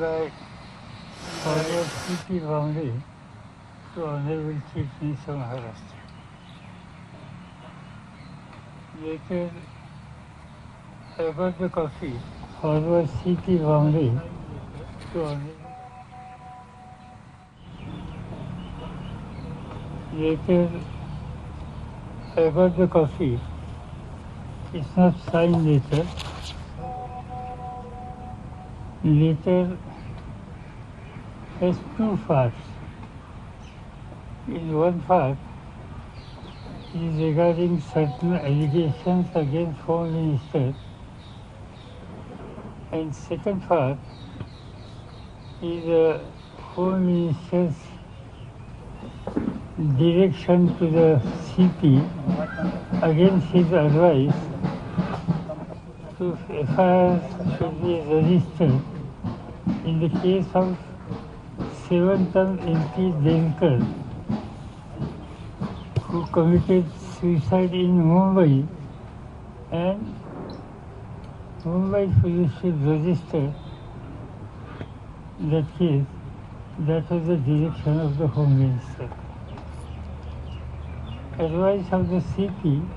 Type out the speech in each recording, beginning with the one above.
by Honorable C.P. Bombay to Honorable Chief Minister of Maharashtra. Later, I got the copy. Honorable C.P. Bombay to Honorable. Later, I got the copy. It's not signed later. Later has two parts. In one part is regarding certain allegations against Home Minister, and second part is the Home Minister's direction to the CP against his advice to FIRs should be registered in the case of 7th MP Delkar, who committed suicide in Mumbai, and Mumbai police should register that case. That was the direction of the Home Minister. Advice of the CP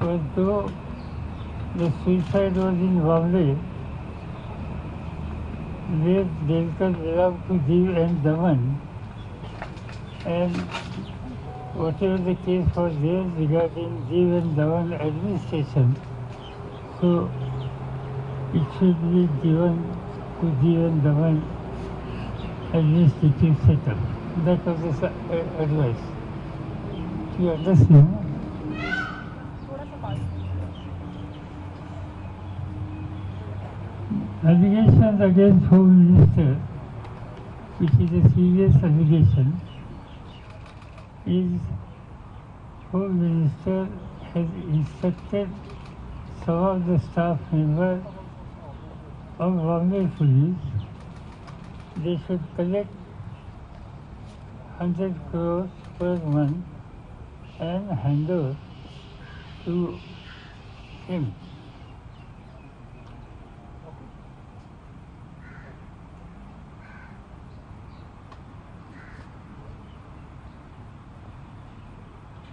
was, though the suicide was in Bombay, where Delkar belonged to Diu and Daman, and whatever the case was there regarding Diu and Daman administration, so it should be given to Diu and Daman administrative setup. That was the advice. You understand? Allegations against Home Minister, which is a serious allegation, is Home Minister has instructed some of the staff members of Bombay Police, they should collect 100 crores per month and hand over to him.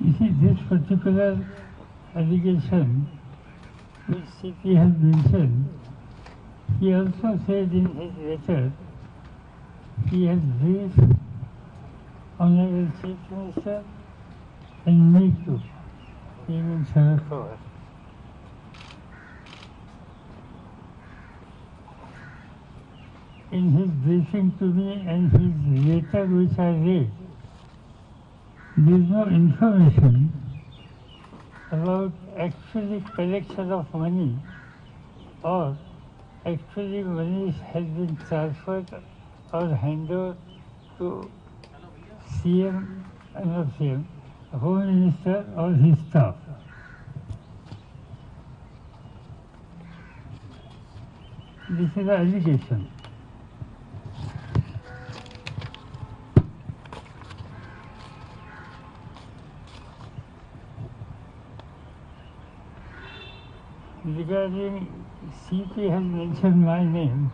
You see, this particular allegation which CP has mentioned, he also said in his letter, he has briefed Honorable Chief Minister and me too, even Sharad Pawar. In his briefing to me and his letter which I read, there is no information about actually collection of money or actually money has been transferred or handed over to CM and not CM, Home Minister or his staff. This is the allegation. Regarding CP has mentioned my name,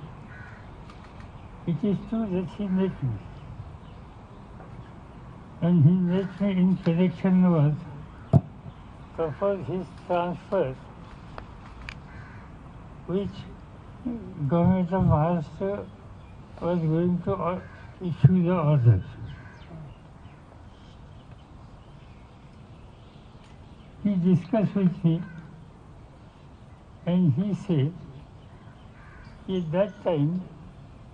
it is true that he met me. And he met me in connection was propose his transfer, which Government of Maharashtra was going to issue the orders. He discussed with me, and he said, at that time,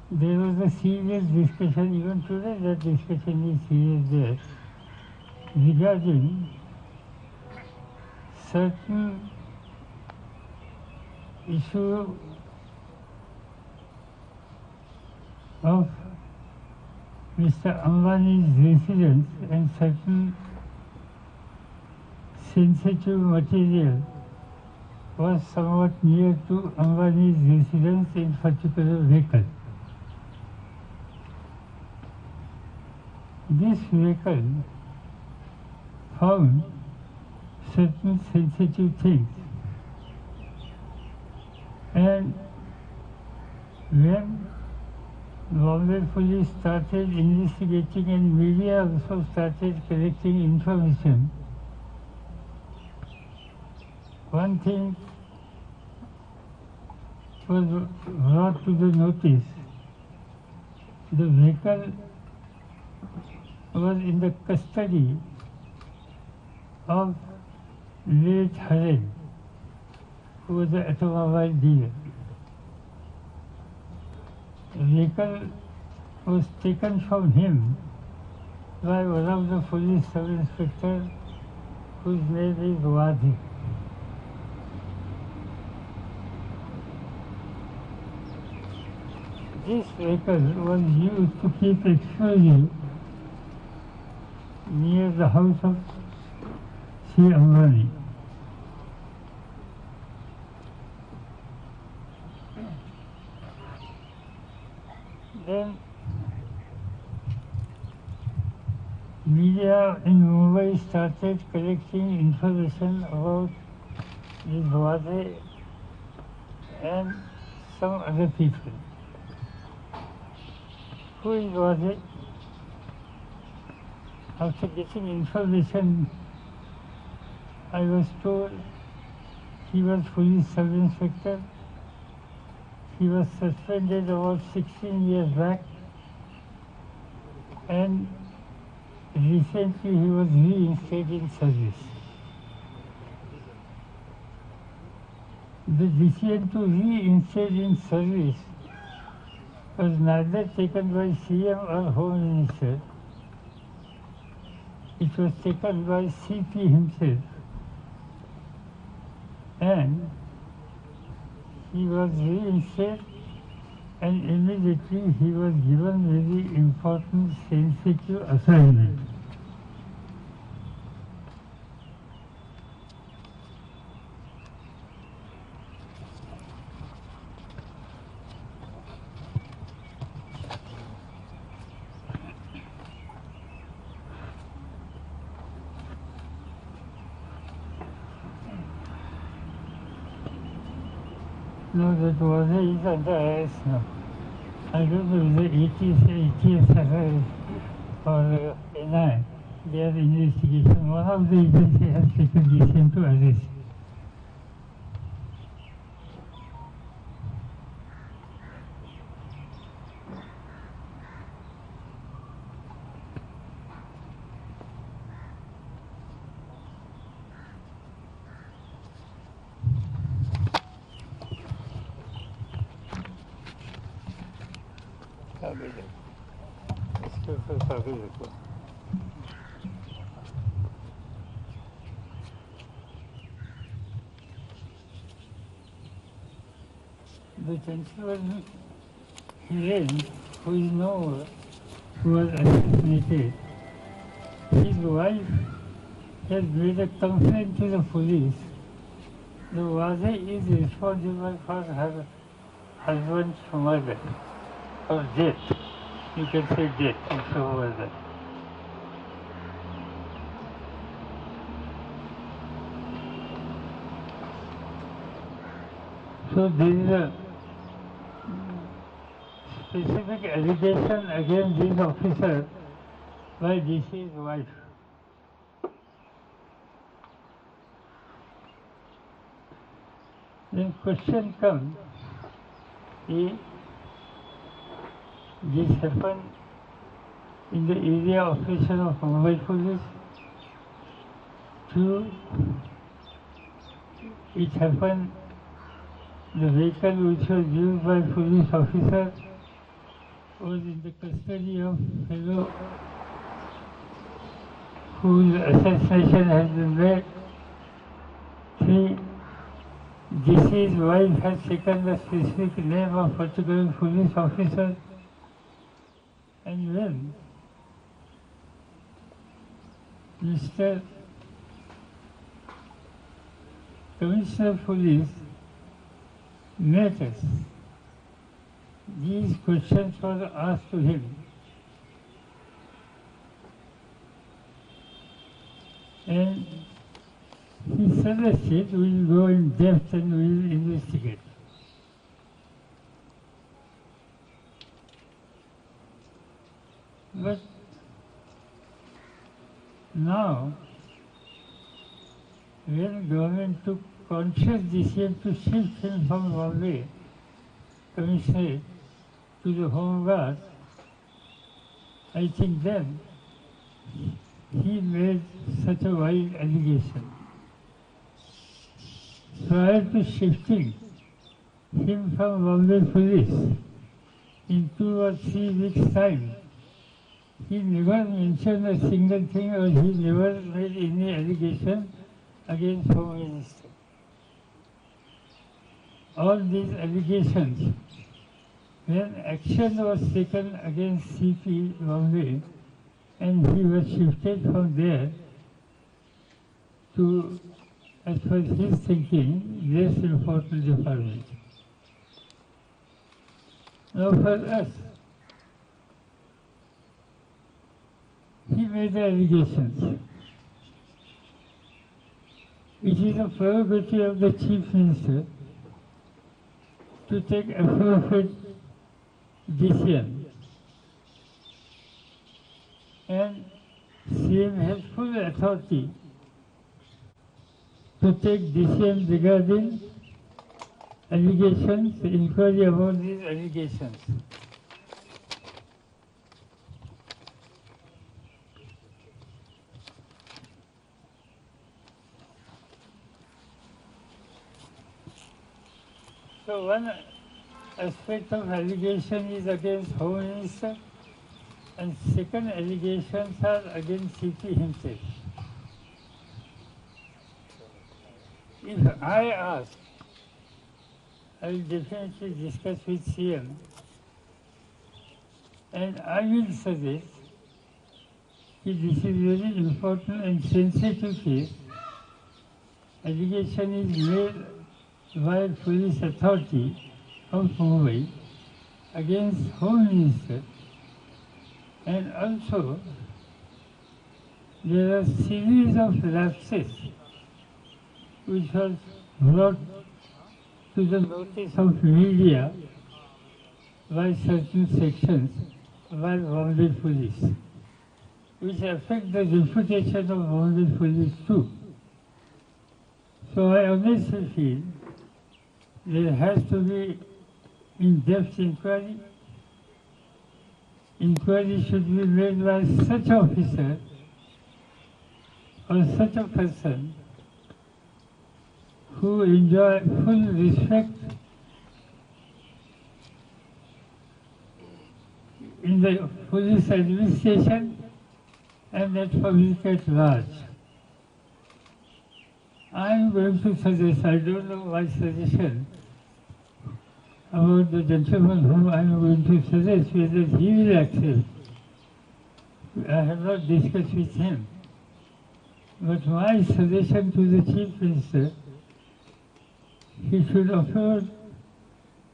there was a serious discussion, even today that discussion is serious there, regarding certain issue of Mr. Ambani's residence and certain sensitive material was somewhat near to Ambani's residence in particular vehicle. This vehicle found certain sensitive things, and when Bombay police started investigating and media also started collecting information. One thing was brought to the notice. The vehicle was in the custody of late Hared, who was an automobile dealer. The vehicle was taken from him by one of the police sub-inspectors whose name is Wadhi. This vehicle was used to keep explosive near the house of Sri Ambani. Then media in Mumbai started collecting information about this Wadhi and some other people. Who is Wadhi? After getting information, I was told he was police sub-inspector. He was suspended about 16 years back, and recently he was reinstated in service. The decision to reinstate in service was neither taken by CM or Home Minister. It was taken by CP himself, and he was reinstated, and immediately he was given very important sensitive assignment. No, that was is under arrest now. I don't know whether ATS or NI, their investigation. One of the agencies has taken decision to arrest. इसके ऊपर कागज रखो. The gentleman Hiren, who is known, who was assassinated, his wife has made a complaint to the police. The Wadhi is responsible for her husband's murder. Or death. You can say death and so was that. So there is a specific allegation against this officer by DC's wife. Then question comes, this happened in the area operation of Mumbai Police. 2, it happened, the vehicle which was used by police officer was in the custody of fellow whose assassination has been made. 3, DC's wife has taken the specific name of particular police officer. And when Mr. Commissioner of Police met us, these questions were asked to him. And he suggested we will go in depth and we will investigate. But now, when government took conscious decision to shift him from Bombay Commissioner to the Home Guard, I think then he made such a wild allegation. Prior to shifting him from Bombay Police in 2 or 3 weeks' time, he never mentioned a single thing or he never made any allegation against Home Minister. All these allegations, when action was taken against CP Bombay and he was shifted from there to, as per his thinking, less important department. Now for us, he made the allegations. It is a prerogative of the Chief Minister to take appropriate decision. And CM has full authority to take decision regarding allegations, inquiry about these allegations. So one aspect of allegation is against Home Minister and second allegations are against CP himself. If I ask, I will definitely discuss with CM and I will suggest that this is very important and sensitive case. Allegation is made by police authority of Mumbai against Home Minister, and also there are series of lapses which was brought to the notice of media by certain sections by Bombay Police, which affect the reputation of Bombay Police too. So I honestly feel there has to be in-depth inquiry. Inquiry should be made by such officer or such a person who enjoy full respect in the police administration and at public at large. I am going to suggest, I don't know my suggestion about the gentleman whom I am going to suggest, whether he will accept. I have not discussed with him. But my suggestion to the Chief Minister, he should offer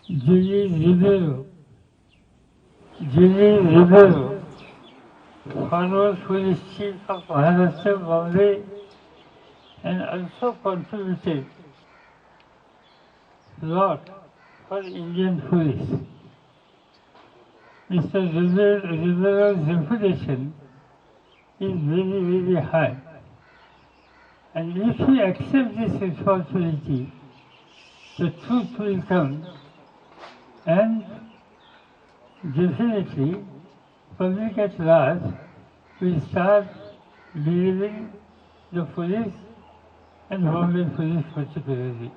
Julius Ribeiro, former police chief of Maharashtra, Bombay, and also contributed a lot for Indian police. Mr. Ribeiro's reputation is very, very high. And if he accepts this responsibility, the truth will come and definitely public at large will start believing the police and Bombay Police particularly.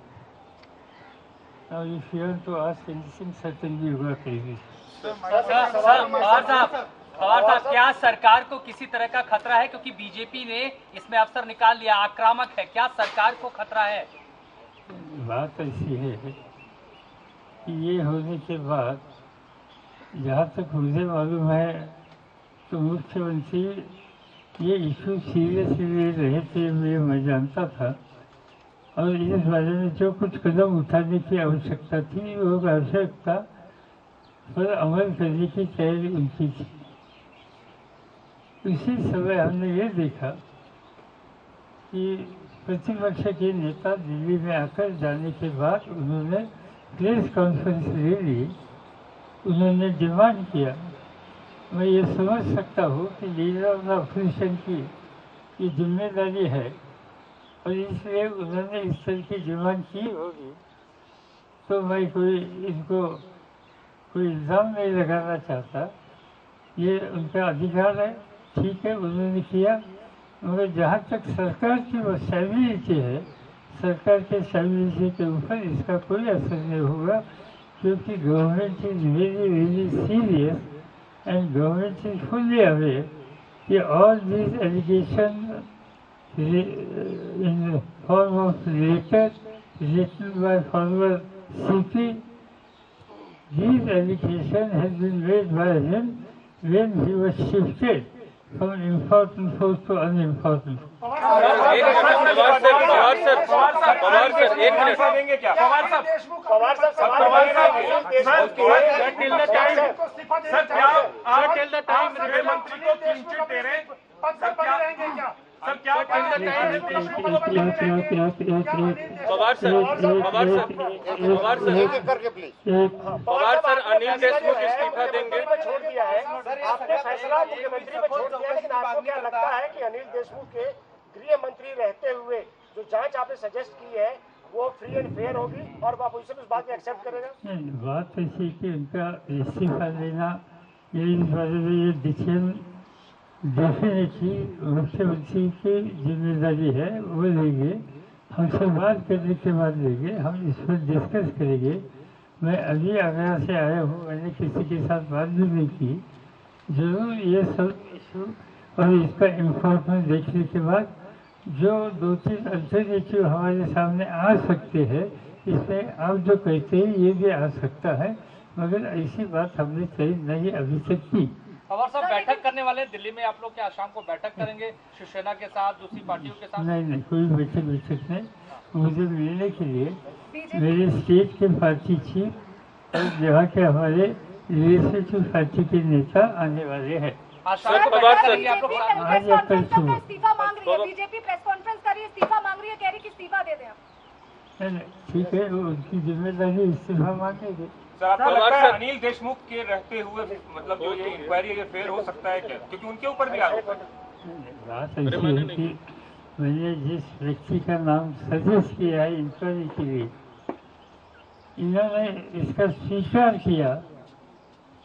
Now if you want to ask anything, certainly you are crazy. Pawar साहब क्या सरकार को किसी तरह का खतरा है, क्योंकि बीजेपी ने इसमें अवसर निकाल लिया, आक्रामक है, क्या सरकार को खतरा है? बात ऐसी है कि ये होने के बाद जहाँ तक मुझे मालूम है तो मुख्यमंत्री ये इशू सीरियसली ले रहे थे, मैं जानता था, और इस बारे में जो कुछ कदम उठाने की आवश्यकता थी वो आवश्यकता पर अमल करने की तैयारी उनकी थी। उसी समय हमने ये देखा कि प्रतिपक्ष के नेता दिल्ली में आकर जाने के बाद उन्होंने प्रेस कॉन्फ्रेंस ले ली। उन्होंने डिमांड किया मैं ये समझ सकता हूँ कि लीडर ऑफ द ऑपोजिशन की ये जिम्मेदारी है और इसलिए उन्होंने इस तरह की डिमांड की होगी। तो मैं इनको कोई इल्ज़ाम नहीं लगाना चाहता, ये उनका अधिकार है, ठीक है, उन्होंने किया। मगर जहाँ तक सरकार की वो स्टेबिलिटी है, सरकार के स्टेबिलिटी के ऊपर इसका कोई असर नहीं होगा, क्योंकि government is very very serious and government is fully aware कि all these allegation in the form of letter written by former CP. These allegations have been made by him when he was shifted from important post to unimportant. Sir क्या Pawar sir Anil Deshmukh इस्तीफा देंगे? छोड़ दिया है आपने फैसला मुख्यमंत्री पे छोड़ दिया, लेकिन आपको क्या लगता है कि अनिल देशमुख के गृह मंत्री रहते हुए जो जांच आपने सजेस्ट की है वो फ्री एंड फेयर होगी और अपोजिशन उस बात को एक्सेप्ट करेगा? बात ऐसी कि उनका इस्तीफा देना ये इस बारे में ये डिसीजन डेफिनेटली मुख्यमंत्री की जिम्मेदारी है, वो लेंगे। हमसे बात करने के बाद लेंगे, हम इस पर डिस्कस करेंगे। मैं अभी आगरा से आया हूँ, मैंने किसी के साथ बात भी नहीं की। जरूर ये सब इशू और इसका इम्पोर्टेंस देखने के बाद जो 2-3 अल्टरनेटिव हमारे सामने आ सकते हैं, इसमें आप जो कहते हैं ये भी आ सकता है, मगर ऐसी बात हमने कहीं नहीं अभी तक की। पवार साहब बैठक करने वाले दिल्ली में, आप लोग क्या शाम को बैठक करेंगे शिवसेना के साथ, दूसरी पार्टियों के साथ? नहीं, कोई बैठक नहीं। मुझे मिलने के लिए मेरे स्टेट के पार्टी चीफ और यहाँ के हमारे लेजिस्लेटिव पार्टी के नेता आने वाले हैं। इस्तीफा मांग रही है बीजेपी, प्रेस कॉन्फ्रेंस कर रही है, इस्तीफा मांग रही है, कह रही है कि इस्तीफा दे दें आप। ठीक है, उनकी जिम्मेदारी इस्तीफा मांगेंगे। सर आपको लगता है अनिल देशमुख के रहते हुए मतलब जो ये इंक्वायरी ये फेयर हो सकता है क्या? क्योंकि उनके ऊपर भी आरोप है। बात ऐसी है कि मैंने जिस व्यक्ति का नाम सजेस्ट किया है इंक्वायरी के लिए, इन्होंने इसका स्वीकार किया,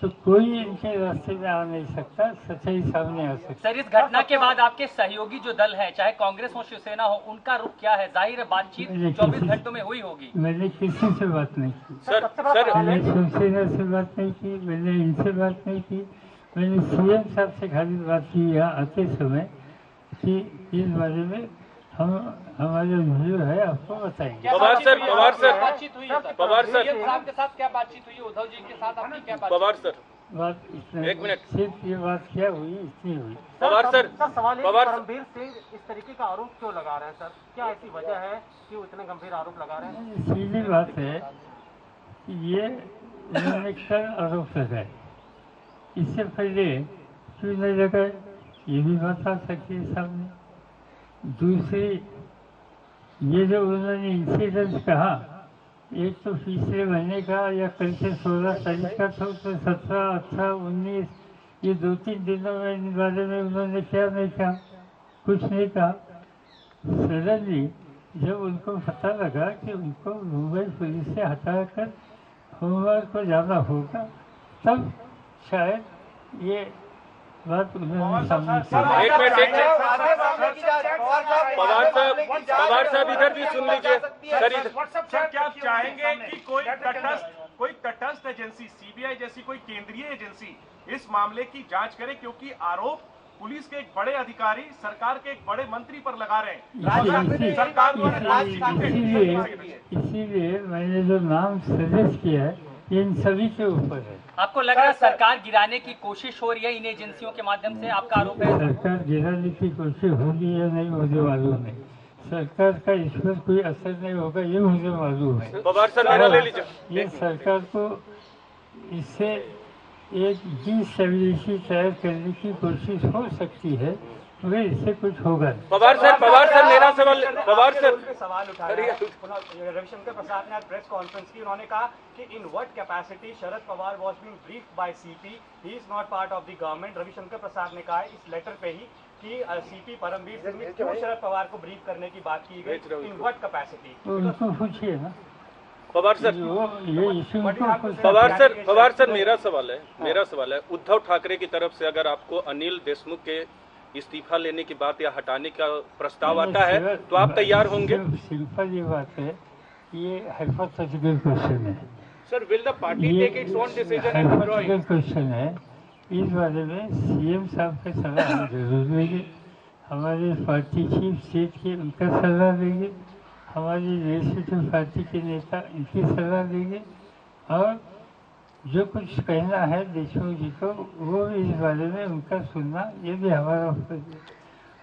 तो कोई इनके रास्ते में आ नहीं सकता, सच्चाई सामने आ सकती। सर इस घटना के बाद आपके सहयोगी जो दल है, चाहे कांग्रेस हो शिवसेना हो, उनका रुख क्या है? जाहिर है बातचीत 24 घंटों में हुई होगी। मैंने किसी से बात नहीं की, सर मैंने शिवसेना से बात नहीं की, मैंने इनसे बात नहीं की। मैंने सीएम साहब से खाली बात की यहाँ आते समय कि इस बारे में हम हमारे व्यू है आपको बताएंगे। पवार सर बातचीत हुई है पवार सर साहब के साथ क्या बातचीत हुई? उद्धव जी के साथ आपकी क्या बात? पवार सर बात इतना, एक मिनट, सिर्फ ये बात क्या हुई, इतनी हुई। पवार सर सवाल पवार रणबीर सिंह इस तरीके का आरोप क्यों लगा रहे हैं सर? क्या ऐसी वजह है कि वो इतने गंभीर आरोप लगा रहे हैं? सीधी बात है कि ये इन्होंने कल आरोप लगाए, इससे पहले क्यों नहीं लगाए, ये भी बात आ सकती है सामने। दूसरी, ये जो उन्होंने इंसिडेंट कहा, एक तो पिछले महीने का या कल से 16 तारीख का था, तो 17, 18, 19 ये 2-3 दिनों में इन बारे में उन्होंने क्या नहीं कहा, कुछ नहीं कहा। सडनली जब उनको पता लगा कि उनको मुंबई पुलिस से हटाकर होमवर्क को जाना होगा, तब शायद ये बात उन्होंने सामने की। एक मिनट पवार साहब इधर भी सुन लीजिए। सर क्या आप चाहेंगे कि कोई तटस्थ एजेंसी, सीबीआई जैसी कोई केंद्रीय एजेंसी इस मामले की जांच करे, क्योंकि आरोप पुलिस के एक बड़े अधिकारी सरकार के एक बड़े मंत्री पर लगा रहे हैं। इसीलिए मैंने जो नाम सजेस्ट किया है इन सभी के ऊपर है। आपको लग रहा है सरकार गिराने की कोशिश हो रही है इन एजेंसियों के माध्यम से? आपका आरोप है सरकार गिराने की कोशिश होगी या नहीं मुझे मालूम नहीं, सरकार का इस पर कोई असर नहीं होगा ये मुझे मालूम है। पवार सर मेरा ले लीजिए। ये सरकार को इससे एक डिस्टेबिलिटी तैयार करने की कोशिश हो सकती है, मगर इससे कुछ होगा नहीं। पवार सर मेरा सवाल, पवार सर सवाल उठाया रविशंकर प्रसाद ने आज प्रेस कॉन्फ्रेंस की। उन्होंने कहा कि in what capacity Sharad Pawar was being briefed by CP, he is not part of the government. Ravishankar Prasad ने कहा इस लेटर पे ही कि सीपी परमवीर सिंह ने क्यों शरद पवार को ब्रीफ करने की बात की गई, इन व्हाट कैपेसिटी। उनको पूछिए ना पवार सर, ये इशू पवार सर मेरा सवाल है उद्धव ठाकरे की तरफ से अगर आपको अनिल देशमुख के इस्तीफा लेने की बात या हटाने का प्रस्ताव आता है तो आप तैयार होंगे? सिंपल ये बात है, ये हाइपोथेटिकल क्वेश्चन है sir. Will the party take its own decision and hypothetical question है। इस बारे में सीएम साहब के सलाह हम जरूर देंगे, हमारे पार्टी चीफ स्टेट के उनका सलाह देंगे, हमारी लेजिस्लेटिव पार्टी के नेता इनकी सलाह देंगे, और जो कुछ कहना है देशमुख जी को वो भी इस बारे में उनका सुनना ये भी हमारा फर्ज है।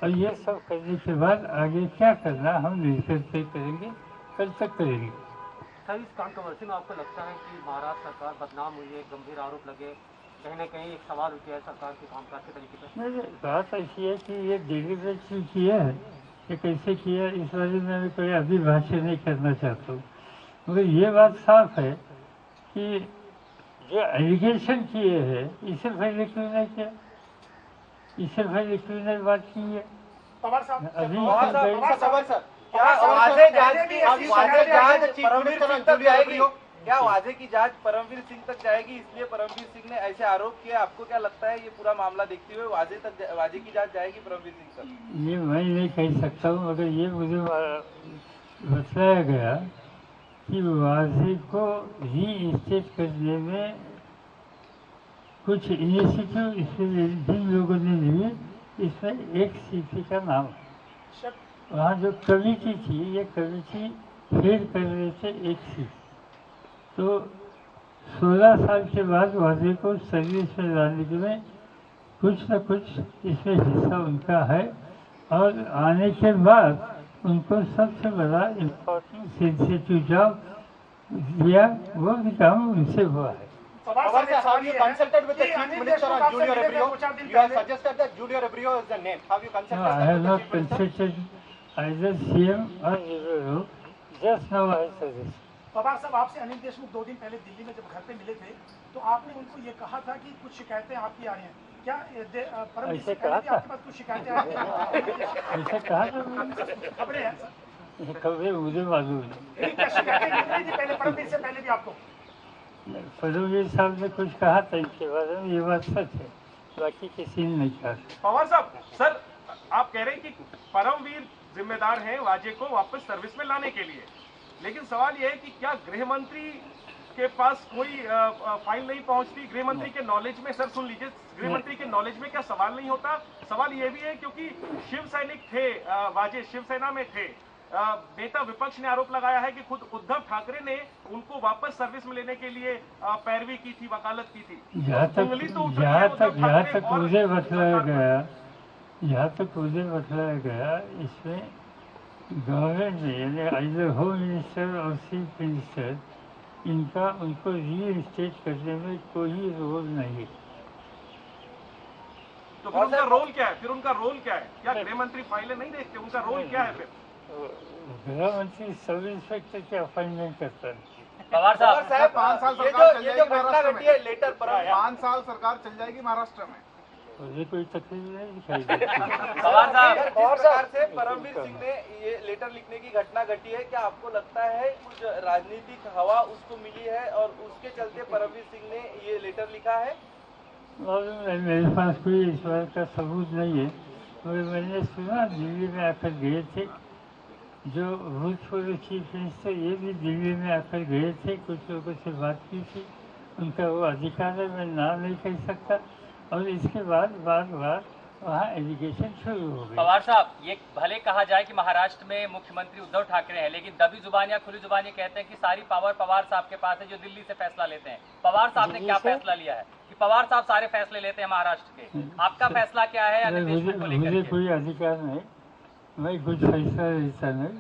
और ये सब करने के बाद आगे क्या करना हम मिलकर तय करेंगे, कल तक करेंगे। सर, इस कंट्रोवर्सी में आपको लगता है कि महाराष्ट्र सरकार बदनाम हुई है, गंभीर आरोप लगे, कहीं न कहीं एक सवाल उठा है सरकार के कामकाज के तरीके पर? नहीं, बात ऐसी है कि ये डेलीब्रेट किया है, ये कैसे किया इस बारे में मैं कोई अभी भाष्य नहीं करना चाहता हूँ, मगर ये बात साफ है कि जो एलिगेशन किए हैं इससे पहले क्यों नहीं किया, इससे पहले क्यों नहीं बात की है अभी? क्या वाजे की जांच परमवीर सिंह तक जाएगी, इसलिए परमवीर सिंह ने ऐसे आरोप किए? आपको क्या लगता है ये पूरा मामला देखते हुए वाजे की जांच जाएगी परमवीर सिंह तक? ये मैं नहीं कह सकता हूँ, मगर ये मुझे बताया गया कि वाजे को रीइंस्टेट करने में कुछ इनिशिएटिव इसमें जिन लोगों ने लिए, इसमें एक सीपी का नाम है। वहाँ जो कमेटी थी, ये कमेटी फेल कर रहे थे एक सीट, तो 16 साल के बाद वाजे को सर्विस में लाने में कुछ न कुछ इसमें हिस्सा उनका है, और आने के बाद उनको सबसे बड़ा इम्पोर्टेंट सेंसिटिव जॉब दिया, वो भी काम उनसे हुआ है। Have you consulted with the Chief Minister on Julio Rebrio? You have suggested that Julio Rebrio is the name. Have you consulted? No, I have not consulted either CM or Rebrio. Just now I suggested. Pawar साहब, आपसे अनिल देशमुख 2 दिन पहले दिल्ली में जब घर पे मिले थे तो आपने उनको ये कहा था कि कुछ शिकायतें आपकी आ रही हैं, क्या परमवीर सिंह आपके पास कुछ शिकायतें आ रही हैं? ऐसे कहा था खबरें हैं, खबरें मुझे मालूम नहीं। क्या शिकायतें मिल रही थी पहले परमवीर से पहले भी आपको? परमवीर साहब ने कुछ कहा था इनके बारे में, ये बात सच है, बाकी किसी ने नहीं कहा। पवार साहब, सर आप कह रहे हैं कि परमवीर जिम्मेदार हैं वाजे को वापस सर्विस में लाने के लिए, लेकिन सवाल यह है कि क्या गृह मंत्री के पास कोई फाइल नहीं पहुंचती? गृह मंत्री के नॉलेज में, सर सुन लीजिए, गृह मंत्री के नॉलेज में क्या सवाल नहीं होता? सवाल यह भी है क्योंकि शिव सैनिक थे, वाजे शिवसेना में थे, नेता विपक्ष ने आरोप लगाया है कि खुद उद्धव ठाकरे ने उनको वापस सर्विस में लेने के लिए पैरवी की थी, वकालत की थी। जहाँ तक मुझे बतलाया गया इसमें गवर्नमेंट ने, यानी आइदर होम मिनिस्टर और चीफ मिनिस्टर, इनका उनको रीइंस्टेट करने में कोई रोल नहीं। तो फिर उनका रोल क्या है? क्या गृह मंत्री फाइलें नहीं देखते? उनका रोल क्या है फिर? गृह मंत्री सब इंस्पेक्टर की अपॉइंटमेंट करता है। पवार साहब 5 साल सरकार चल जाएगी महाराष्ट्र में, लेटर पर 5 साल सरकार चल जाएगी महाराष्ट्र में, मुझे कोई तकलीफ नहीं दिखाई देती। पवार साहब, जिस प्रकार से परमवीर सिंह ने ये लेटर लिखने की घटना घटी है, क्या आपको लगता है कुछ राजनीतिक हवा उसको मिली है और उसके चलते परमवीर सिंह ने ये लेटर लिखा है? मेरे पास कोई इस बात का सबूत नहीं है, मगर मैंने सुना दिल्ली में आकर गए थे जो भूतपूर्व चीफ मिनिस्टर, ये भी दिल्ली में आकर गए थे, कुछ लोगों से बात की थी, उनका वो अधिकार है, मैं नाम नहीं कह सकता, और इसके बाद बार वहाँ एजुकेशन शुरू हो गई। पवार साहब, ये भले कहा जाए कि महाराष्ट्र में मुख्यमंत्री उद्धव ठाकरे हैं, लेकिन दबी जुबान या खुली जुबान ये कहते हैं कि सारी पावर पवार साहब के पास है, जो दिल्ली से फैसला लेते हैं। पवार साहब ने क्या फैसला लिया है कि पवार साहब सारे फैसले लेते हैं महाराष्ट्र के? आपका फैसला क्या है अनिल देशमुख को लेकर? मुझे कोई अधिकार नहीं, मैं कुछ फैसला लेता नहीं,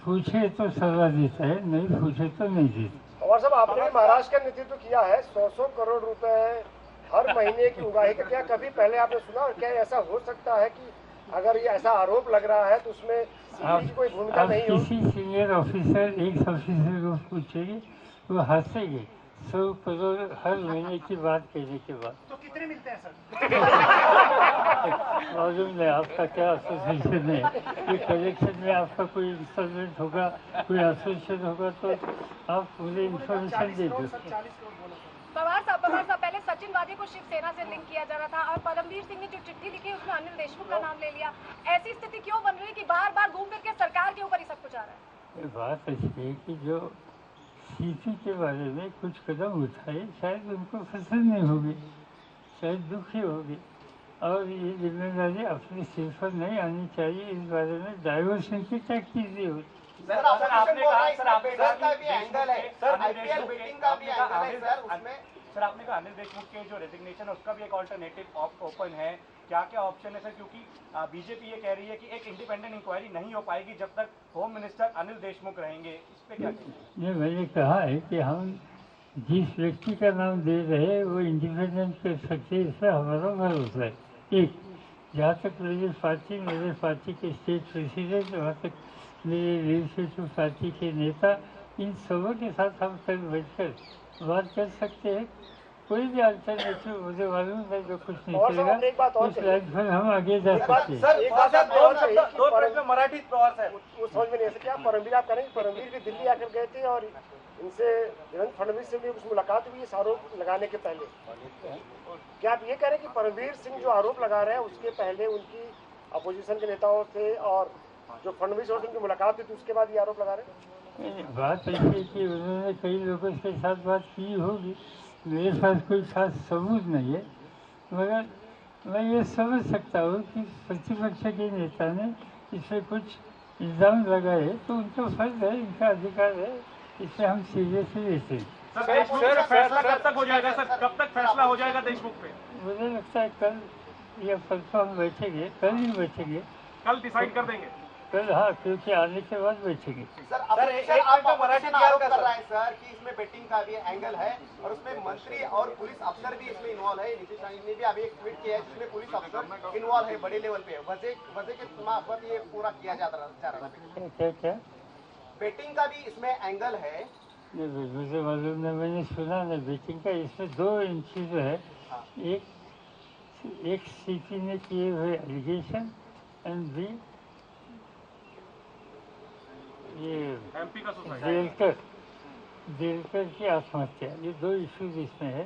पूछे तो सलाह देता है, नहीं पूछे तो नहीं देता। और साहब, आपने भी महाराष्ट्र का नेतृत्व किया है, 100 करोड़ रुपए हर महीने की उगाही का क्या कभी पहले आपने सुना? और क्या ऐसा हो सकता है कि अगर ये ऐसा आरोप लग रहा है तो उसमें सीबीआई की कोई भूमिका आप नहीं होगी। किसी सीनियर ऑफिसर एक ऑफिसर को पूछेंगे, वो हंसेंगे 100 करोड़ हर महीने की बात कहने के बाद। तो कितने मिलते हैं सर? मालूम नहीं आपका क्या एसोसिएशन है, ये कलेक्शन में आपका कोई इंस्टॉलमेंट होगा, कोई एसोसिएशन होगा तो आप मुझे इंफॉर्मेशन दे दो। पवार साहब पहले सचिन वाजे को शिवसेना से लिंक किया जा रहा था और परमवीर सिंह ने जो चिट्ठी लिखी उसमें अनिल देशमुख का नाम ले लिया। ऐसी स्थिति क्यों बन रही है कि बार बार घूम फिर के सरकार के ऊपर ही सब कुछ आ रहा है? बात ऐसी है कि जो सीपी के बारे में कुछ कदम उठाए शायद उनको पसंद नहीं होगी, शायद दुखी होगी, और ये जिम्मेदारी अपने सिर पर नहीं आनी चाहिए। इस बारे में डाइवर्शन की क्या चीजें होती। सर आपने कहा सर आपने कहा अनिल देशमुख के जो रेजिग्नेशन है उसका भी एक ऑल्टरनेटिव ओपन है, क्या क्या ऑप्शन है सर? क्योंकि बीजेपी ये कह रही है कि एक इंडिपेंडेंट इंक्वायरी नहीं हो पाएगी जब तक होम मिनिस्टर अनिल देशमुख रहेंगे, इस पे क्या कहेंगे? ये मैंने कहा है कि हम जिस व्यक्ति का नाम दे रहे हैं वो इंडिपेंडेंट कर सकते, इसमें हमारा भरोसा है। एक, जहाँ तक मेरे पार्टी के स्टेट प्रेसिडेंट, वहाँ तक मेरे लेजिस्लेटिव पार्टी के नेता, इन सबों के साथ हम कल बैठकर बात कर सकते हैं। कोई भी अल्टरनेटिव मुझे मालूम है जो कुछ निकलेगा उस लाइन पर हम आगे जा सकते हैं। सर एक बात दो प्रश्न मराठी प्रवास है, वो समझ में नहीं आ क्या परमवीर आप करेंगे? परमवीर भी दिल्ली आकर गए थे और इनसे देवेंद्र फडणवीस से भी कुछ मुलाकात हुई इस आरोप लगाने के पहले। क्या आप ये कह रहे हैं कि परमवीर सिंह जो आरोप लगा रहे हैं उसके पहले उनकी अपोजिशन के नेताओं थे और जो फडणवीस और उनकी मुलाकात हुई थी उसके बाद ये आरोप लगा रहे हैं? बात ऐसी है कि उन्होंने कई लोगों के साथ बात की होगी, मेरे पास कोई खास सबूत नहीं है, मगर मैं ये समझ सकता हूँ कि प्रतिपक्ष के नेता ने इसमें कुछ इल्ज़ाम लगाए तो उनका फर्ज है, इनका अधिकार है, इसे हम सीरियसली लेते हैं। सर फैसला कब तक हो जाएगा? सर कब तक फैसला हो जाएगा देशमुख पे? मुझे लगता है कल या परसों हम बैठेंगे, कल ही बैठेंगे, कल डिसाइड कर देंगे कल। हाँ, क्योंकि आने के बाद बैठेंगे। सर आप मराठी आरोप कर रहा है सर कि इसमें बेटिंग का भी एंगल है और उसमें मंत्री और पुलिस अफसर भी इसमें इन्वॉल्व है। नीतीश ने भी अभी एक ट्वीट किया है जिसमें पुलिस अफसर इन्वॉल्व है बड़े लेवल पे, वजह के मार्फत ये पूरा किया जा रहा है। क्या बेटिंग का भी इसमें एंगल है? मुझे मालूम नहीं, मैंने सुना नहीं बेटिंग का। इसमें दो चीज है, एक सीपी ने किए हुए एलिगेशन एंड बी ये एमपी का देलकर की आत्महत्या, ये दो इश्यूज इसमें है।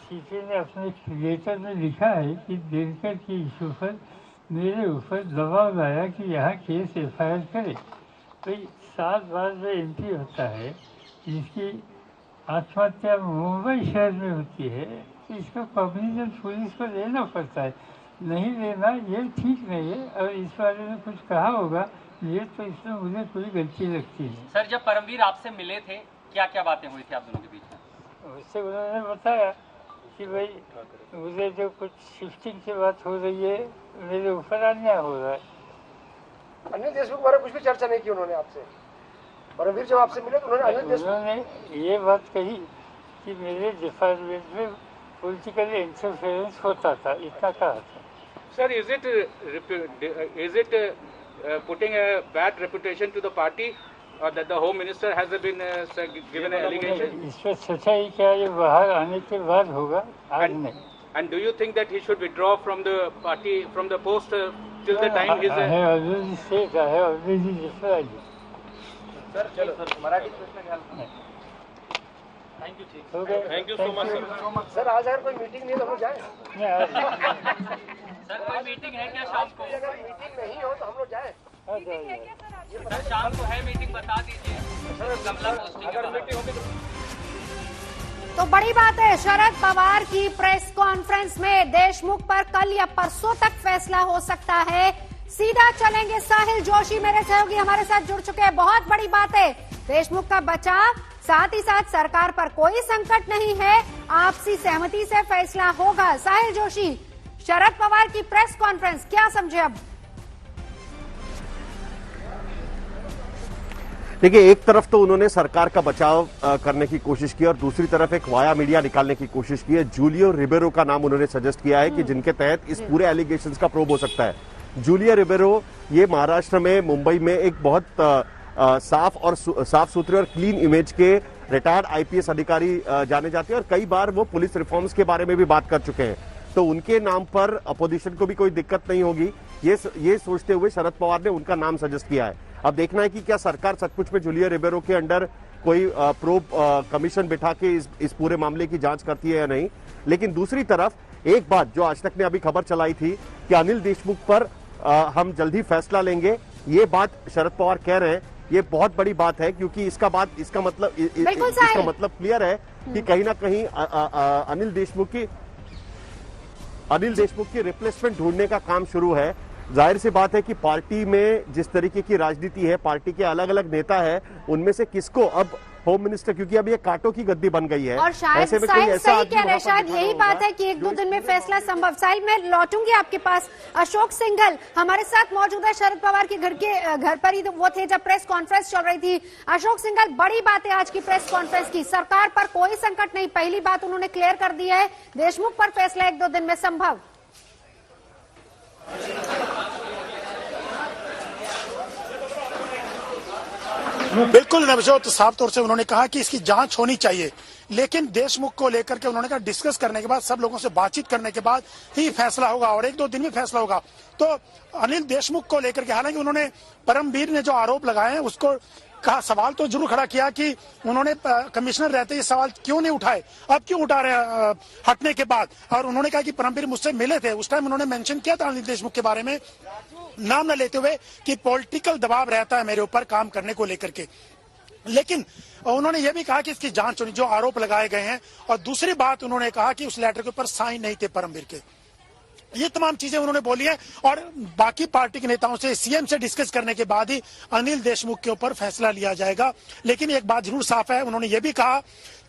सीपी ने अपने लेटर में लिखा है कि देलकर के इशू पर मेरे ऊपर दबाव लाया कि यहाँ केस FIR करे। तो 7 बार जो MP होता है जिसकी आत्महत्या मुंबई शहर में होती है तो इसका कॉग्निशन पुलिस को लेना पड़ता है, नहीं लेना ये ठीक नहीं है। और इस बारे में कुछ कहा होगा ये तो इसमें मुझे कोई गलती लगती है। सर जब परमवीर आपसे मिले थे क्या क्या बातें हुई थी आप दोनों के बीच में? उससे उन्होंने बताया कि भाई मुझे जो कुछ शिफ्टिंग की बात हो रही है मेरे ऊपर अन्याय हो रहा है। अनिल देशमुख बारे कुछ भी चर्चा नहीं की उन्होंने आपसे? परमवीर जब आपसे मिले तो उन्होंने ये बात कही कि मेरे डिपार्टमेंट में पॉलिटिकल इंटरफेरेंस होता था, इतना कहा था। Sir is it putting a bad reputation to the party that the home minister has been given an allegation? इस पर सच्चाई क्या ये बाहर आने के बाद होगा, आज नहीं। And do you think that he should withdraw from the party, from the post till the time his? I have already said, I have already replied. Sir चलो सर मराठी प्रश्न घ्याल। थैंक यू ठीक। Okay. Thank you so much sir. Sir आज अगर कोई meeting नहीं तो हम लोग जाए? सर कोई मीटिंग है क्या शाम को? अगर मीटिंग नहीं हो तो हम लोग जाए? मीटिंग है क्या सर आज? सर शाम को है मीटिंग, बता दीजिए। कमला पोस्टिंग अगर मीटिंग होगी तो बड़ी बात है, शरद पवार की प्रेस कॉन्फ्रेंस में देशमुख पर कल या परसों तक फैसला हो सकता है। सीधा चलेंगे, साहिल जोशी मेरे सहयोगी हमारे साथ जुड़ चुके हैं। बहुत बड़ी बात है, देशमुख का बचाव, साथ ही साथ सरकार पर कोई संकट नहीं है, आपसी सहमति से फैसला होगा। साहिल जोशी, शरद पवार की प्रेस कॉन्फ्रेंस क्या समझे अब? देखिए, एक तरफ तो उन्होंने सरकार का बचाव करने की कोशिश की और दूसरी तरफ एक वाया मीडिया निकालने की कोशिश की है। जूलियो रिबेरो का नाम उन्होंने सजेस्ट किया है कि जिनके तहत इस पूरे एलिगेशंस का प्रोब हो सकता है। जूलिया रिबेरो ये महाराष्ट्र में, मुंबई में एक बहुत साफ सुथरे और क्लीन इमेज के रिटायर्ड आईपीएस अधिकारी जाने जाते हैं और कई बार वो पुलिस रिफॉर्म्स के बारे में भी बात कर चुके हैं। तो उनके नाम पर अपोजिशन को भी कोई दिक्कत नहीं होगी, ये सोचते हुए शरद पवार ने उनका नाम सजेस्ट किया है। अब देखना है कि क्या सरकार सचमुच में जूलिया रिबेरो के अंडर कोई प्रोब कमीशन बिठा के इस पूरे मामले की जांच करती है या नहीं। लेकिन दूसरी तरफ एक बात जो आज तक ने अभी खबर चलाई थी कि अनिल देशमुख पर हम जल्द ही फैसला लेंगे, ये बात शरद पवार कह रहे हैं, ये बहुत बड़ी बात है क्योंकि इसका मतलब क्लियर है कि कहीं ना कहीं अनिल देशमुख की रिप्लेसमेंट ढूंढने का काम शुरू है। जाहिर सी बात है कि पार्टी में जिस तरीके की राजनीति है, पार्टी के अलग अलग नेता है, उनमें से किसको अब होम मिनिस्टर, क्योंकि अब ये कांटों की गद्दी बन गई है और शायद सही कह रहे हैं, शायद यही बात है कि 1-2 दिन में फैसला संभव। साहिल, मैं लौटूंगी आपके पास। अशोक सिंघल हमारे साथ मौजूद है, शरद पवार के घर पर ही वो थे जब प्रेस कॉन्फ्रेंस चल रही थी। अशोक सिंघल, बड़ी बात है आज की प्रेस कॉन्फ्रेंस की, सरकार पर कोई संकट नहीं, पहली बात उन्होंने क्लियर कर दी है, देशमुख पर फैसला 1-2 दिन में संभव। बिल्कुल नवजोत, तो साफ तौर से उन्होंने कहा कि इसकी जांच होनी चाहिए, लेकिन देशमुख को लेकर के उन्होंने कहा डिस्कस करने के बाद, सब लोगों से बातचीत करने के बाद ही फैसला होगा और 1-2 दिन में फैसला होगा। तो अनिल देशमुख को लेकर के, हालांकि उन्होंने परमवीर ने जो आरोप लगाए हैं उसको कहा, सवाल तो जरूर खड़ा किया कि उन्होंने कमिश्नर रहते ये सवाल क्यों नहीं उठाए, अब क्यों उठा रहे हैं हटने के बाद। और उन्होंने कहा कि परमवीर मुझसे मिले थे, उस टाइम उन्होंने मेंशन किया था अनिल देशमुख के बारे में, नाम न लेते हुए, कि पॉलिटिकल दबाव रहता है मेरे ऊपर काम करने को लेकर के। लेकिन उन्होंने ये भी कहा कि इसकी जांच होनी, जो आरोप लगाए गए हैं। और दूसरी बात उन्होंने कहा कि उस लेटर के ऊपर साइन नहीं थे परमवीर के। ये तमाम चीजें उन्होंने बोली है और बाकी पार्टी के नेताओं से, सीएम से डिस्कस करने के बाद ही अनिल देशमुख के ऊपर फैसला लिया जाएगा। लेकिन एक बात जरूर साफ है, उन्होंने ये भी कहा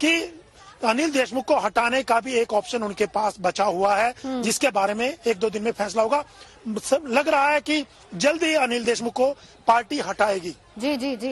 कि अनिल देशमुख को हटाने का भी एक ऑप्शन उनके पास बचा हुआ है, जिसके बारे में 1-2 दिन में फैसला होगा। लग रहा है कि जल्द ही अनिल देशमुख को पार्टी हटाएगी। जी जी जी।